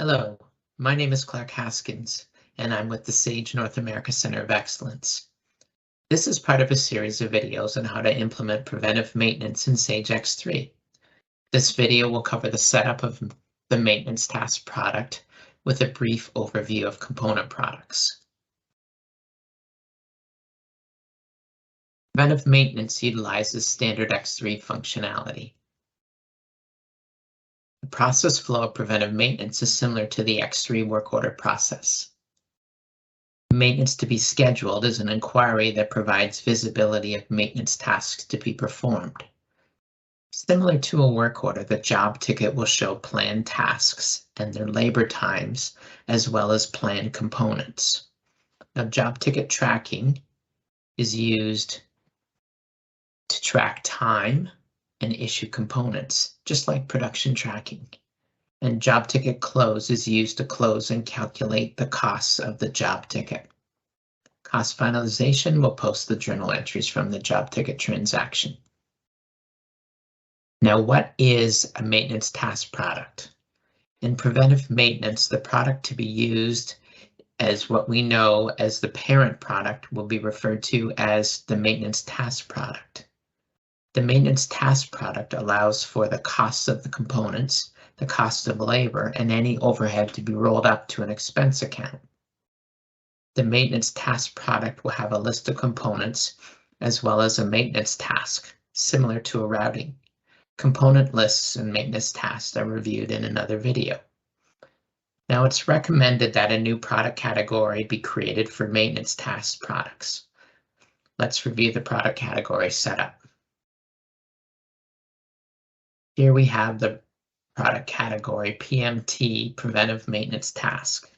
Hello, my name is Clark Haskins, and I'm with the SAGE North America Center of Excellence. This is part of a series of videos on how to implement preventive maintenance in SAGE X3. This video will cover the setup of the maintenance task product with a brief overview of component products. Preventive maintenance utilizes standard X3 functionality. The process flow of preventive maintenance is similar to the X3 work order process. Maintenance to be scheduled is an inquiry that provides visibility of maintenance tasks to be performed. Similar to a work order, the job ticket will show planned tasks and their labor times, as well as planned components. Now, job ticket tracking is used to track time and issue components, just like production tracking. And job ticket close is used to close and calculate the costs of the job ticket. Cost finalization will post the journal entries from the job ticket transaction. Now, what is a maintenance task product? In preventive maintenance, the product to be used as what we know as the parent product will be referred to as the maintenance task product. The maintenance task product allows for the costs of the components, the cost of labor, and any overhead to be rolled up to an expense account. The maintenance task product will have a list of components as well as a maintenance task, similar to a routing. Component lists and maintenance tasks are reviewed in another video. Now, it's recommended that a new product category be created for maintenance task products. Let's review the product category setup. Here we have the product category PMT, Preventive Maintenance Task.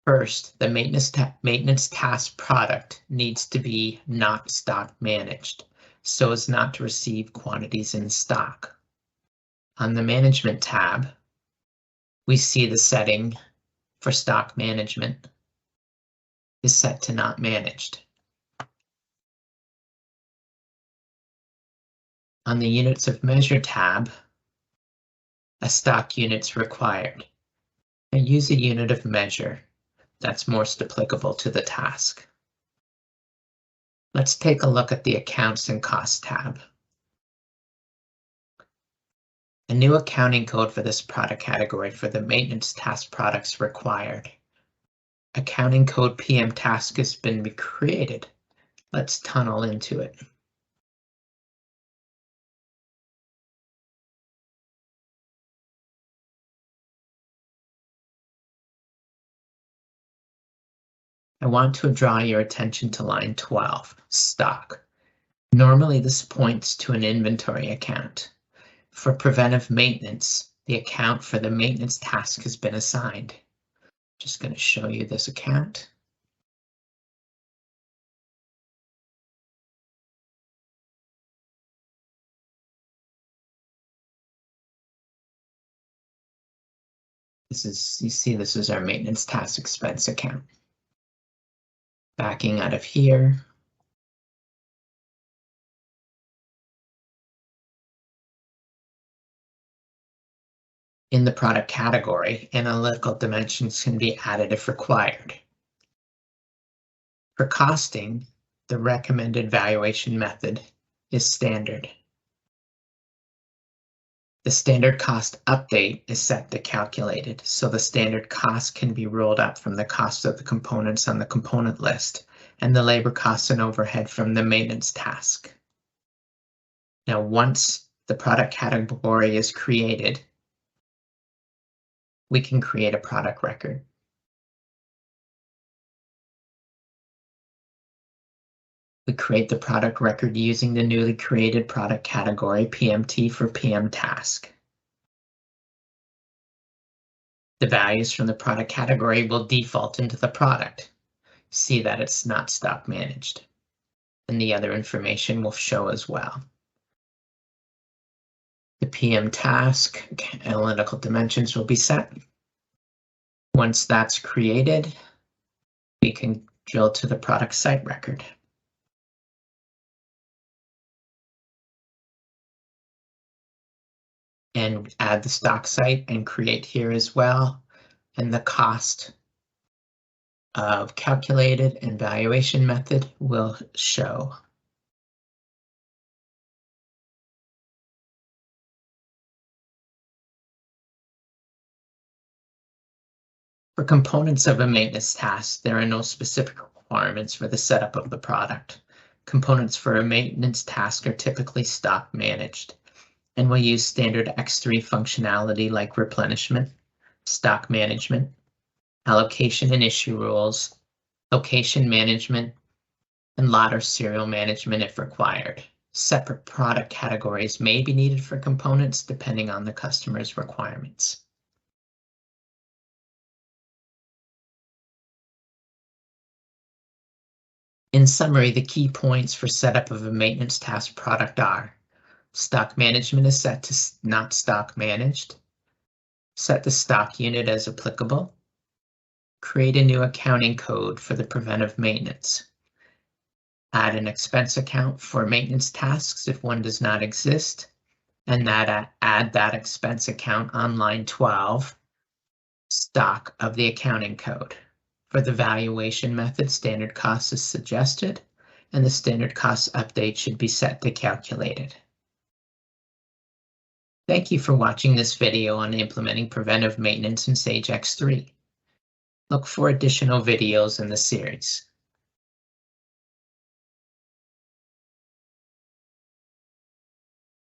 First, the maintenance task product needs to be not stock managed, so as not to receive quantities in stock. On the Management tab, we see the setting for stock management is set to not managed. On the Units of Measure tab, a stock unit's required. Now use a unit of measure that's most applicable to the task. Let's take a look at the Accounts and Costs tab. A new accounting code for this product category for the maintenance task products required. Accounting code PM task has been created. Let's tunnel into it. I want to draw your attention to line 12, stock. Normally this points to an inventory account. For preventive maintenance, the account for the maintenance task has been assigned. Just going to show you this account. You see this is our maintenance task expense account. Backing out of here. In the product category, analytical dimensions can be added if required. For costing, the recommended valuation method is standard. The standard cost update is set to calculated, so the standard cost can be rolled up from the cost of the components on the component list and the labor costs and overhead from the maintenance task. Now, once the product category is created, we can create a product record. We create the product record using the newly created product category PMT for PM task. The values from the product category will default into the product. See that it's not stock managed. And the other information will show as well. The PM task analytical dimensions will be set. Once that's created, we can drill to the product site record. and add the stock site and create here as well. And the cost of calculated and valuation method will show. For components of a maintenance task, there are no specific requirements for the setup of the product. Components for a maintenance task are typically stock managed and will use standard X3 functionality like replenishment, stock management, allocation and issue rules, location management, and lot or serial management if required. Separate product categories may be needed for components depending on the customer's requirements. In summary, the key points for setup of a maintenance task product are: stock management is set to not stock managed. Set the stock unit as applicable. Create a new accounting code for the preventive maintenance. Add an expense account for maintenance tasks if one does not exist, and add that expense account on line 12, stock of the accounting code. For the valuation method, standard cost is suggested, and the standard cost update should be set to calculated. Thank you for watching this video on implementing preventive maintenance in Sage X3. Look for additional videos in the series.